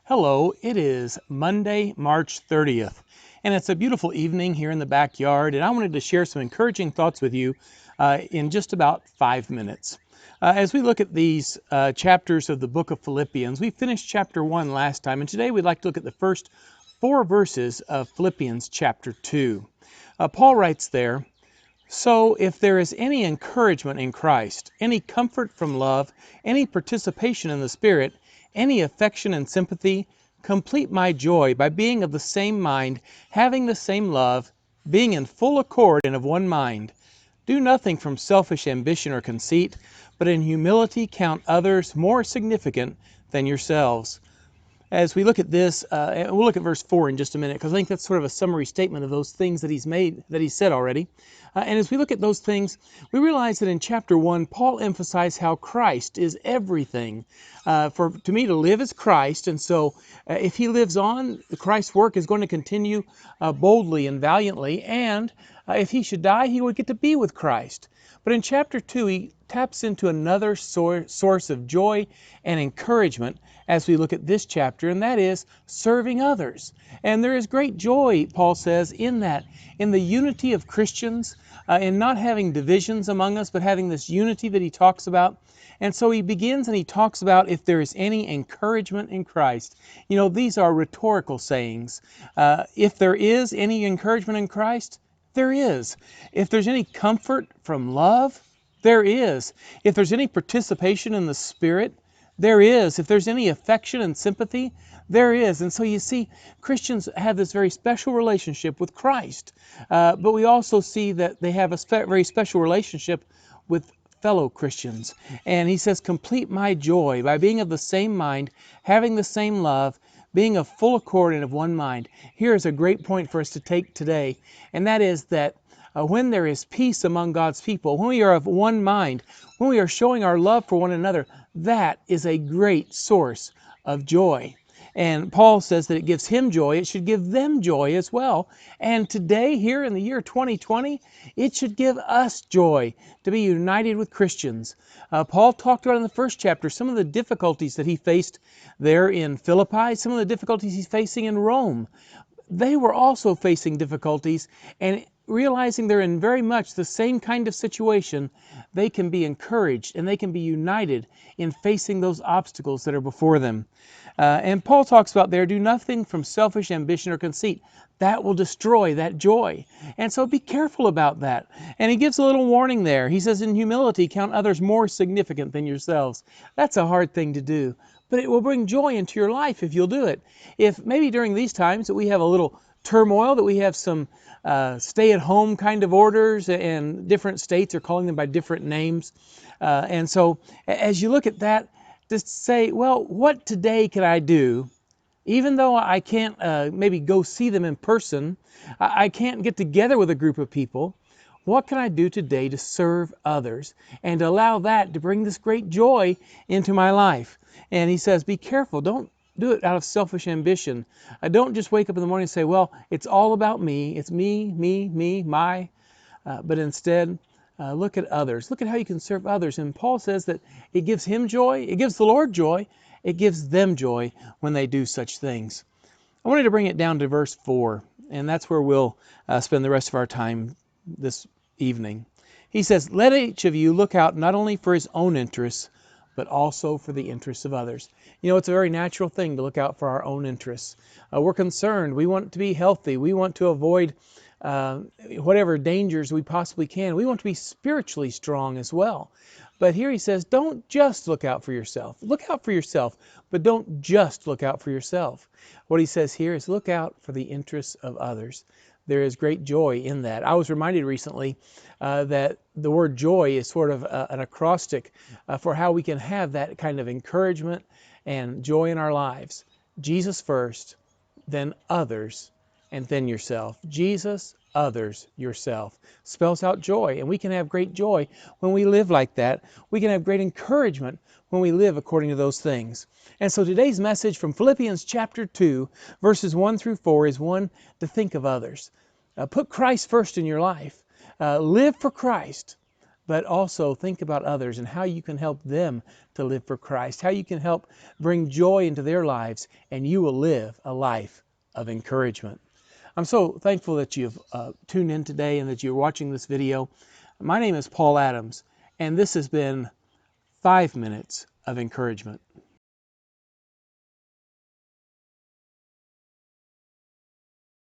Hello, it is Monday, March 30th, and it's a beautiful evening here in the backyard, and I wanted to share some encouraging thoughts with you in just about 5 minutes. As we look at these chapters of the book of Philippians, we finished chapter 1 last time, and today we'd like to look at the first 4 verses of Philippians chapter 2. Paul writes there, "So if there is any encouragement in Christ, any comfort from love, any participation in the Spirit, any affection and sympathy, complete my joy by being of the same mind, having the same love, being in full accord and of one mind. Do nothing from selfish ambition or conceit, but in humility count others more significant than yourselves." As we look at this, and we'll look at verse 4 in just a minute, because I think that's sort of a summary statement of those things that he's said already. And as we look at those things, we realize that in chapter 1, Paul emphasized how Christ is everything. To me, to live is Christ, and so if he lives on, Christ's work is going to continue boldly and valiantly, and if he should die, he would get to be with Christ. But in chapter 2, he taps into another source of joy and encouragement as we look at this chapter, and that is serving others. And there is great joy, Paul says, in that, in the unity of Christians, in not having divisions among us, but having this unity that he talks about. And so he begins and he talks about if there is any encouragement in Christ. You know, these are rhetorical sayings. If there is any encouragement in Christ, there is. If there's any comfort from love, there is. If there's any participation in the Spirit, there is. If there's any affection and sympathy, there is. And so you see, Christians have this very special relationship with Christ. But we also see that they have a very special relationship with fellow Christians. And he says, complete my joy by being of the same mind, having the same love, being of full accord and of one mind. Here is a great point for us to take today, and that is that when there is peace among God's people, when we are of one mind, when we are showing our love for one another, that is a great source of joy. And Paul says that it gives him joy, it should give them joy as well. And today, here in the year 2020, it should give us joy to be united with Christians. Paul talked about in the first chapter some of the difficulties that he faced there in Philippi, some of the difficulties he's facing in Rome. They were also facing difficulties, and realizing they're in very much the same kind of situation, they can be encouraged and they can be united in facing those obstacles that are before them. And Paul talks about there, do nothing from selfish ambition or conceit. That will destroy that joy. And so be careful about that. And he gives a little warning there. He says, in humility, count others more significant than yourselves. That's a hard thing to do, but it will bring joy into your life if you'll do it. If maybe during these times that we have a little turmoil, that we have some stay-at-home kind of orders, and different states are calling them by different names. And so as you look at that, just say, well, what today can I do? Even though I can't maybe go see them in person, I can't get together with a group of people, what can I do today to serve others and allow that to bring this great joy into my life? And he says, be careful. Don't do it out of selfish ambition. Don't just wake up in the morning and say, well, it's all about me. It's me, my. But instead, look at others. Look at how you can serve others. And Paul says that it gives him joy. It gives the Lord joy. It gives them joy when they do such things. I wanted to bring it down to verse 4, and that's where we'll spend the rest of our time this evening. He says, let each of you look out not only for his own interests, but also for the interests of others. You know, it's a very natural thing to look out for our own interests. We're concerned. We want to be healthy. We want to avoid whatever dangers we possibly can. We want to be spiritually strong as well. But here he says, don't just look out for yourself. Look out for yourself, but don't just look out for yourself. What he says here is look out for the interests of others. There is great joy in that. I was reminded recently that the word joy is sort of an acrostic for how we can have that kind of encouragement and joy in our lives. Jesus first, then others, and then yourself. Jesus, others, yourself. Spells out joy, and we can have great joy when we live like that. We can have great encouragement when we live according to those things. And so today's message from Philippians chapter 2, verses 1 through 4 is one to think of others. Put Christ first in your life. Live for Christ. but also think about others and how you can help them to live for Christ, how you can help bring joy into their lives, and you will live a life of encouragement. I'm so thankful that you've tuned in today and that you're watching this video. My name is Paul Adams, and this has been 5 Minutes of Encouragement.